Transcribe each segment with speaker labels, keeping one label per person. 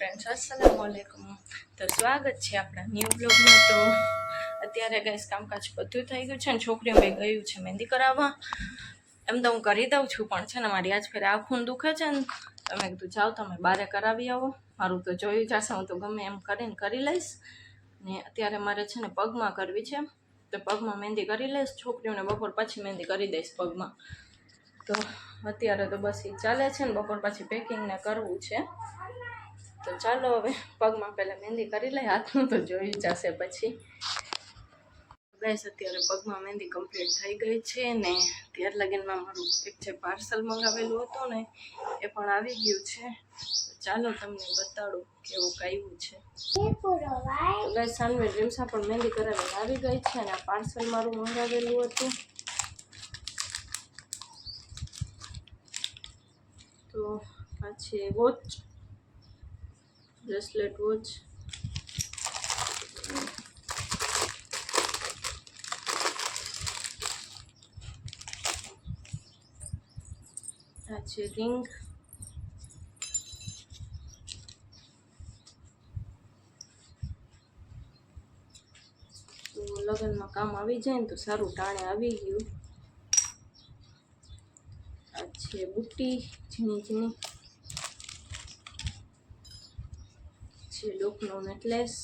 Speaker 1: Friends, અસલામુ અલૈકુમ. તો સ્વાગત છે આપણા ન્યૂ બ્લોગમાં. તો અત્યારે ગાઈસ કામકાજ બધું થઈ ગયું છે ને છોકરીઓ મેં ગયું છે મહેંદી કરાવવા. એમ તો હું કરી દઉં છું પણ છે ને મારી આજ ફેર આખું દુખે છે ને તમે કીધું જાઓ તમે બારે કરાવી આવો. મારું તો જોયું જશે, હું તો ગમે એમ કરીને કરી લઈશ. ને અત્યારે મારે છે ને પગમાં કરવી છે તો પગમાં મહેંદી કરી લઈશ. છોકરીઓને બપોર પછી મહેંદી કરી દઈશ પગમાં. તો અત્યારે તો બસ એ ચાલે છે ને બપોર પછી પેકિંગ ને કરવું છે. તો ચાલો હવે પગમાં પહેલાં મહેંદી કરી લઈ, હાથનું તો જોઈ જશે પછી. ગાઈસ અત્યારે પગમાં મહેંદી કમ્પ્લીટ થઈ ગઈ છે ને ત્યાર લગીનમાં મારું એક જે પાર્સલ મંગાવેલું હતું ને એ પણ આવી ગયું છે. ચાલો તમને બતાડું કેવું આવ્યું છે. ગાઈસ સાનવી ડ્રીમ્સા પણ મહેંદી કરાવીને આવી ગઈ છે અને આ પાર્સલ મારું મંગાવેલું હતું. તો આ છે વોચ, બ્રેસલેટ વોચ. આ છે રિંગ. તો લગ્નમાં કામ આવી જાય ને તો સારું, ટાણે આવી ગયું. આ છે બુટ્ટી ઝીણી ઝીણી. છે લોકનો નેકલેસ.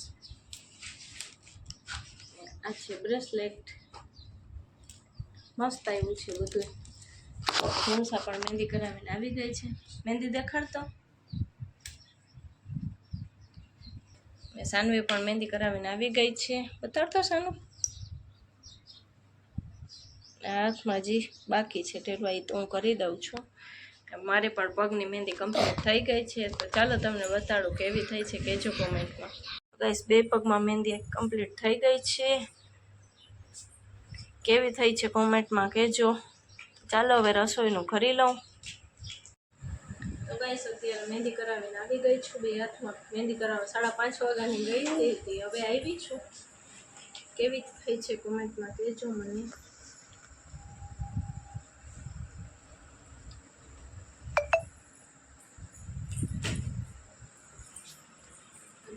Speaker 1: આ છે બ્રેસલેટ. મસ્ત આવ્યું છે બધું. ડ્રીમ્સા પણ મહેંદી કરાવીને આવી ગઈ છે. મહેંદી દેખાડતો. સાનવી પણ મહેંદી કરાવીને આવી ગઈ છે. બતાડતો સાનુ. હાથમાં હજી બાકી છે ટેરવા, એ તો હું કરી દઉં છું. મારે પણ પગની મહેંદી કમ્પ્લીટ થઈ ગઈ છે. તો ચાલો તમને બતાડું કેવી થઈ છે, કહેજો કોમેન્ટમાં. ગાઈસ બે પગમાં મહેંદી કમ્પ્લીટ થઈ ગઈ છે. કેવી થઈ છે કોમેન્ટમાં કહેજો. ચાલો હવે રસોઈનું કરી લઉં. તો ગાઈસ અત્યારે મહેંદી કરાવીને આવી ગઈ છું. બે હાથમાં મહેંદી કરાવવા 5:30 વાગ્યાની ગઈ હતી, હવે આવી છું. કેવી થઈ છે કોમેન્ટમાં કહેજો મને.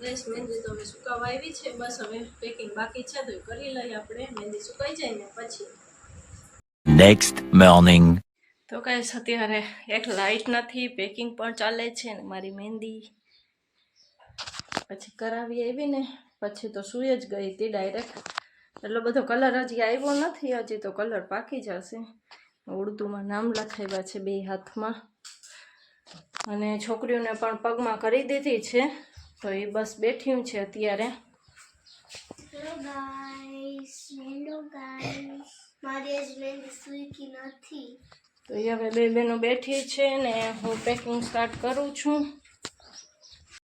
Speaker 1: ગાઈસ મહેંદી તો હવે સુકાવા આવી છે, બસ હવે પેકિંગ બાકી છે તો કરી લઈએ આપણે. મહેંદી સુકાઈ જાય ને પછી.
Speaker 2: Next morning.
Speaker 1: તો ગાઈસ અત્યારે એક લાઇટ નથી, પેકિંગ પણ ચાલે છે ને મારી મહેંદી પછી કરાવી આવી ને પછી તો સૂઈ જ ગઈ હતી ડાયરેક્ટ. એટલો બધો કલર હજી આવ્યો નથી, હજી તો કલર પાકી જશે. ઉર્દુમાં નામ લખાવ્યા છે બે હાથમાં. અને છોકરીઓને પણ પગમાં કરી દીધી છે તો એ બસ બેઠી છે અત્યારે.
Speaker 3: હેલો ગાઈસ, મારી આજ મહેંદી સૂકી નથી.
Speaker 1: તો એ હવે બે બહેનો બેઠી છે ને હું પેકિંગ સ્ટાર્ટ કરું છું.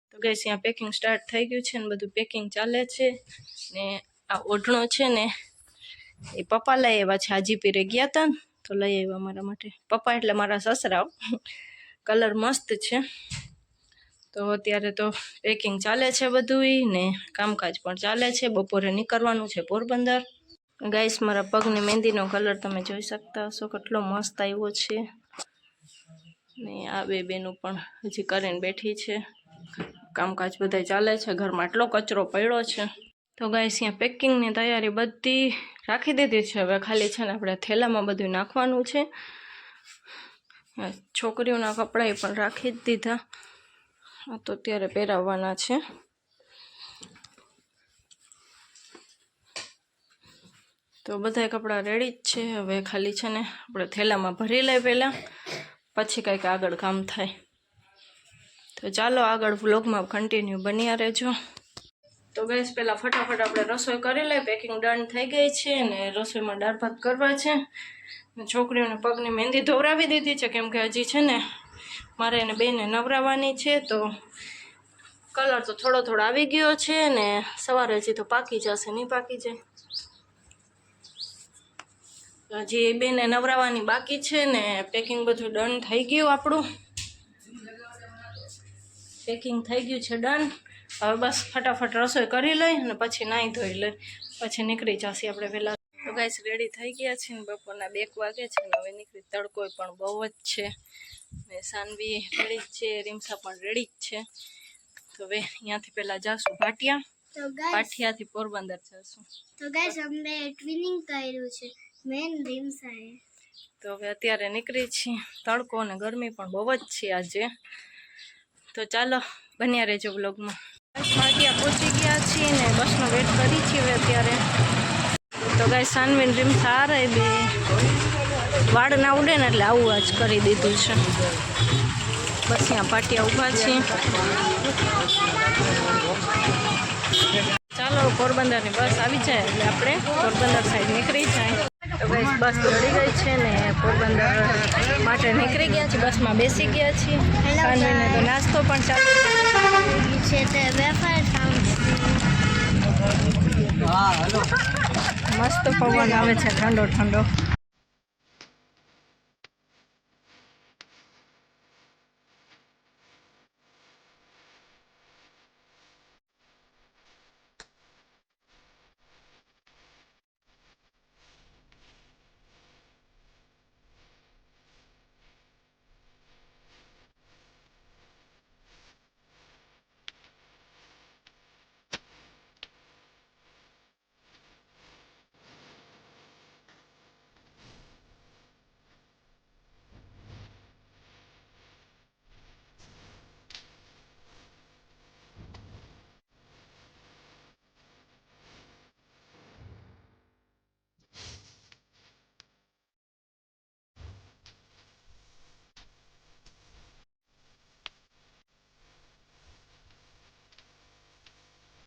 Speaker 1: તો ગાઈસ અહીંયા પેકિંગ સ્ટાર્ટ થઈ ગયું છે ને બધું પેકિંગ ચાલે છે. ને આ ઓઢણો છે ને એ પપ્પા લઈ આવ્યા છે. હાજીપીરે ગયા હતા ને તો લઈ આવ્યા મારા માટે. પપ્પા એટલે મારા સસરાઓ. કલર મસ્ત છે. તો અત્યારે તો પેકિંગ ચાલે છે બધું ને કામકાજ પણ ચાલે છે. બપોરે નીકળવાનું છે પોરબંદર. ગાઈસ મારા પગની મહેંદીનો કલર તમે જોઈ શકતા હશો કેટલો મસ્ત આવ્યો છે. ને આ બે બેનું પણ હજી કરીને બેઠી છે. કામકાજ બધા ચાલે છે. ઘરમાં એટલો કચરો પડ્યો છે. તો ગાઈસ અહીંયા પેકિંગની તૈયારી બધી રાખી દીધી છે. હવે ખાલી છે ને આપણે થેલામાં બધું નાખવાનું છે. છોકરીઓના કપડાં પણ રાખી જ દીધા, તો અત્યારે પહેરાવવાના છે. તો બધા કપડાં રેડી જ છે. હવે ખાલી છે ને આપણે થેલામાં ભરી લઈએ પહેલાં, પછી કંઈક આગળ કામ થાય. તો ચાલો આગળ વ્લોગમાં કન્ટિન્યુ બન્યા રહેજો. તો ગેસ પહેલાં ફટાફટ આપણે રસોઈ કરી લઈએ. પેકિંગ ડન થઈ ગઈ છે ને રસોઈમાં દાળ ભાત કરવા છે. છોકરીઓને પગની મહેંદી ધોવરાવી દીધી છે કેમ કે હજી છે ને મારે એને બેને નવરાવવાની છે. તો કલર તો થોડો થોડો આવી ગયો છે ને સવારે હજી તો પાકી જશે, નહીં પાકી જાય. હજી બેને નવરાવવાની બાકી છે ને પેકિંગ બધું ડન થઈ ગયું. આપણું પેકિંગ થઈ ગયું છે ડન. હવે બસ ફટાફટ રસોઈ કરી લઈ અને પછી નાહી ધોઈ લઈ, પછી નીકળી જશે આપણે પહેલાં. તો ગાઈસ રેડી થઈ ગયા છે ને બપોરના 2 વાગે છે ને હવે નીકળી. તડકો પણ બહુ જ છે ને સાનવી રેડી જ છે, રીમસા પણ રેડી જ છે. તો હવે અહીંયાથી પહેલાં જાશું પાટિયા,
Speaker 3: તો ગાઈસ
Speaker 1: પાટિયાથી પોરબંદર જશું.
Speaker 3: અમને ટ્વિનિંગ કર્યું છે મેન રીમસાએ.
Speaker 1: તો હવે અત્યારે નીકળી છીએ. તડકો અને ગરમી પણ બહુ જ છે આજે. તો ચાલો બન્યા રહેજો બ્લોગમાં. પાટિયા પહોંચી ગયા છીએ ને બસનો વેટ કરી છીએ હવે અત્યારે. તો ગાય સાનવીન રીમ્સ આ રહી બે વાળ ના ઉડે ને એટલે આવું આજ કરી દીધું છે. બસ અહીંયા પાટિયા ઊભા છીએ. ચાલો પોરબંદરની બસ આવી જાય એટલે આપણે પોરબંદર સાઈડ નીકળી જાય. તો ગાઈસ બસ ચડી ગઈ છે ને પોરબંદર માટે નીકળી ગયા છીએ. બસમાં બેસી ગયા છીએ. સાનવીને તો નાસ્તો પણ ચાલુ
Speaker 3: છે તે વેફર
Speaker 1: મસ્ત પવન આવે છે ઠંડો ઠંડો.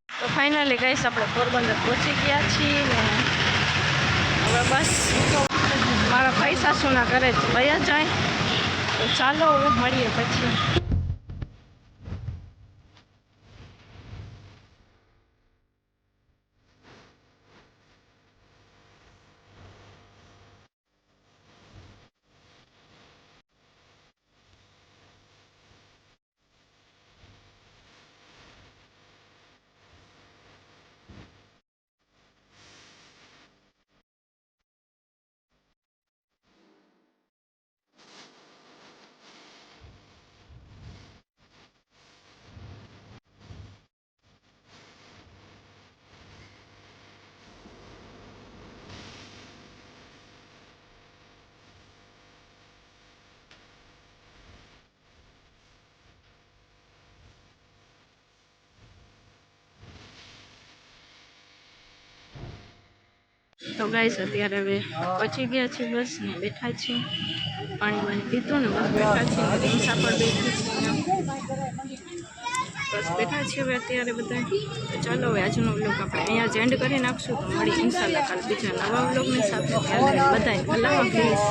Speaker 1: તો ફાઇનલી ગાઈસ આપણે પોરબંદર પહોંચી ગયા છીએ ને હવે બસ મારા ભાઈ સાસુના ઘરે વયા જાય. તો ચાલો હવે મળીએ પછી. તો ગાઈસ અત્યારે હવે પહોંચી ગયા છીએ. બસ ને બેઠા છીએ. પાણી વાણી પીધું ને બસ બેઠા છીએ. રીક્ષા પર બેઠી છીએ. બસ બેઠા છીએ હવે અત્યારે બધા. તો ચાલો હવે આજનો વ્લોગ આપણે અહીંયા જ એન્ડ કરી નાખશું. તો મળી ઇન્શાલ્લાહ કાલ બીજા નવા વ્લોગની સાથે. બધાને અલ્લાહ હાફિઝ.